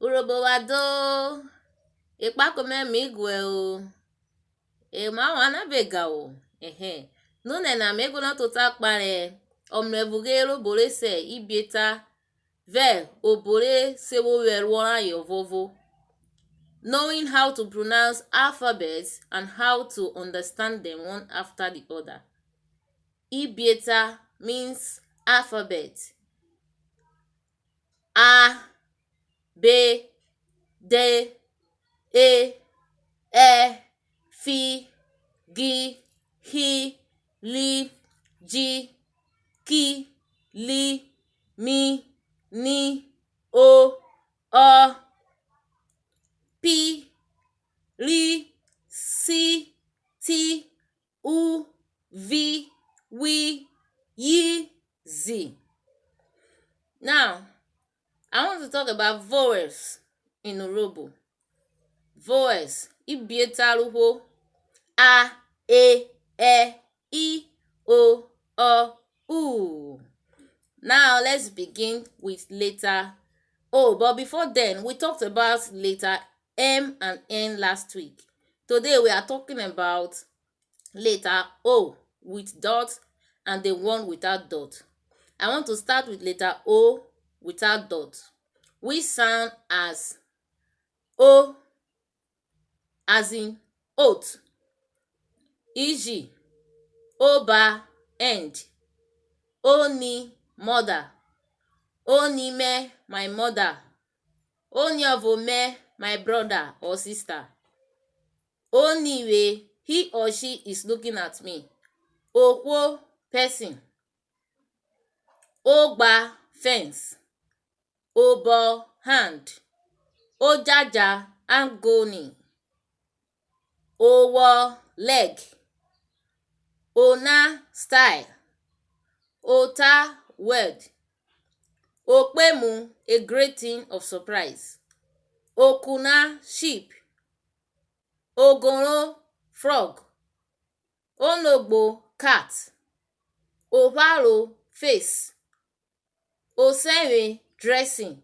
Urobo wado ikpakome migwe o. Ma wana bega o. Nune na mego na tota kpare omrevugero bore se ibieta ve obore sewo werwora yovovo. Knowing how to pronounce alphabets and how to understand them one after the other. Ibieta means alphabet. A, B, D, E, F, G, H, L, G, K, L, M, N, O, P, R, C, T, U, V, W, Y, Z. Now, I want to talk about vowels in Urhobo. Vowels. Ibietaruho. A, E, I, O, U. Now, let's begin with letter O. But before then, we talked about letter M and N last week. Today, we are talking about letter O with dot and the one without dot. I want to start with letter O without dot. We sound as O, as in oat, e.g. Oba, end. Oni, mother. Onime, my mother. Oniovome, my brother or sister. Oniwe, he or she is looking at me. Okwo, person. Ogba, fence. Obo, hand. Ojaja, angoni. Owo, leg. Ona, style. Ota, word. Okpemu, a great thing of surprise. Okuna, sheep. Ogoro, frog. Onogbo, cat. Ovaro, face. Osenwe, dressing.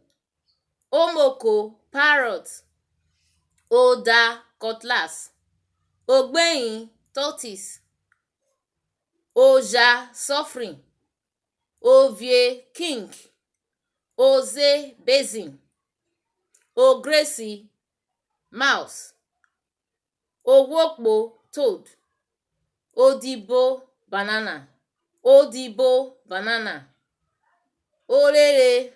Omoko, parrot. Oda, cutlass. Ogbeyin, tortoise. Oja, suffering. Ovie, king. Oze, basin. Ogresi, mouse. Owokpo, toad. Odibo, banana. Odibo, banana. Orere,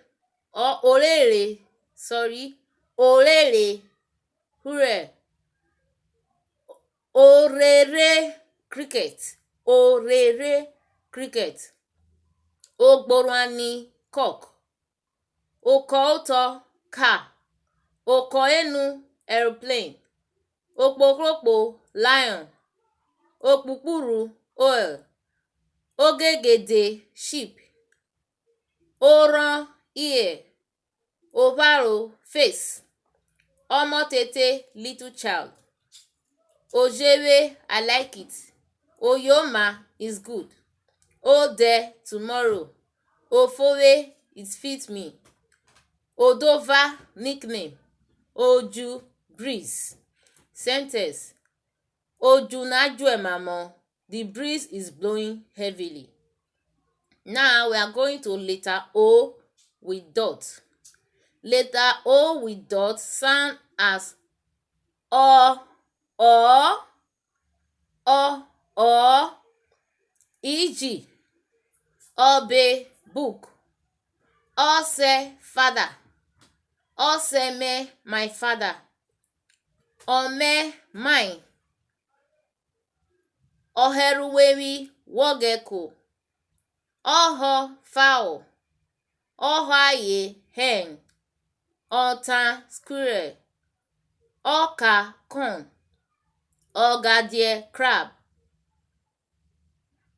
hure. Orere, cricket. Orere, cricket. Ogborani, cock. Okooto, car. Okoenu, aeroplane. Okpokropo, lion. Okpukpuru, oil. Ogegede, sheep. Oran, ear. Ovaro, face. Omotete, little child. Ojewe, I like it. Oyoma is good. Ode, tomorrow. Ofowe, it fits me. Odova, nickname. Oju, breeze. Sentence. Oju naju emamo. The breeze is blowing heavily. Now we are going to letter O with dot. Letter O with dot sound as o, e.g. Obe, book. Ose, father. Oseme, my father. Ome, mine. Oheruwewi, wogeko. Oho, fowl. Ohaye, hen. Ota, squirrel. Oka, corn. Ogadie, crab.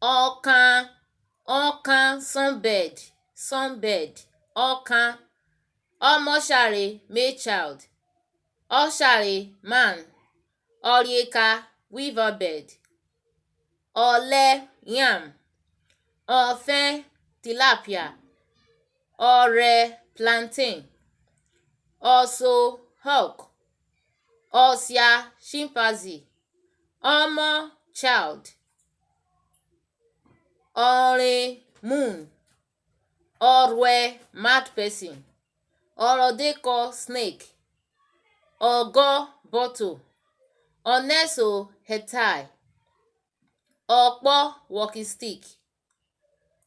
Okan, sunbird. Okan. Omoshare, male child. Oshare, man. Orieka, weaver bird. Ole, yam. Ofen, tilapia. Ore, plantain. also hawk, osia chimpanzee, omo child, ore moon, orwe mad person, orodeko snake, ogo bottle, oneso hetai, okpo walking stick,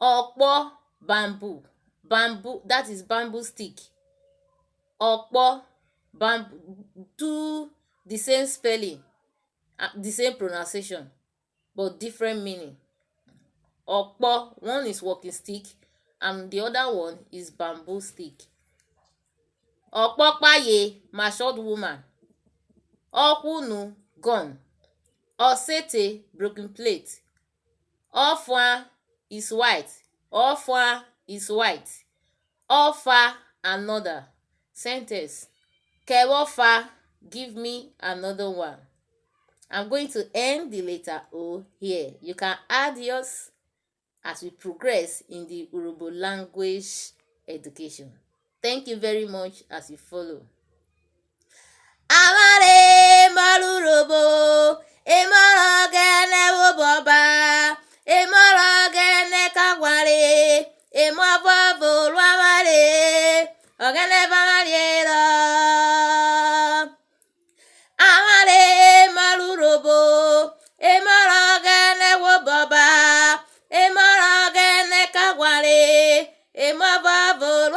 okpo bamboo that is bamboo stick, okpo bamboo, do the same spelling, the same pronunciation but different meaning. Okpo, one is walking stick and the other one is bamboo stick. Okpokpaye, matured woman. Okwunu, gun. Osete, broken plate. Ofwa is white. Ofwa is white. Offer another. Sentence. Kewofa, give me another one. I'm going to end the letter O here. You can add yours as we progress in the Urhobo language education. Thank you very much as you follow. Amare malurobo, emara gene woboba, emara gene kagware, emababo luamare, ogene bamariera. Amare malurobo, emara gene woboba, emara gene kagware, emababo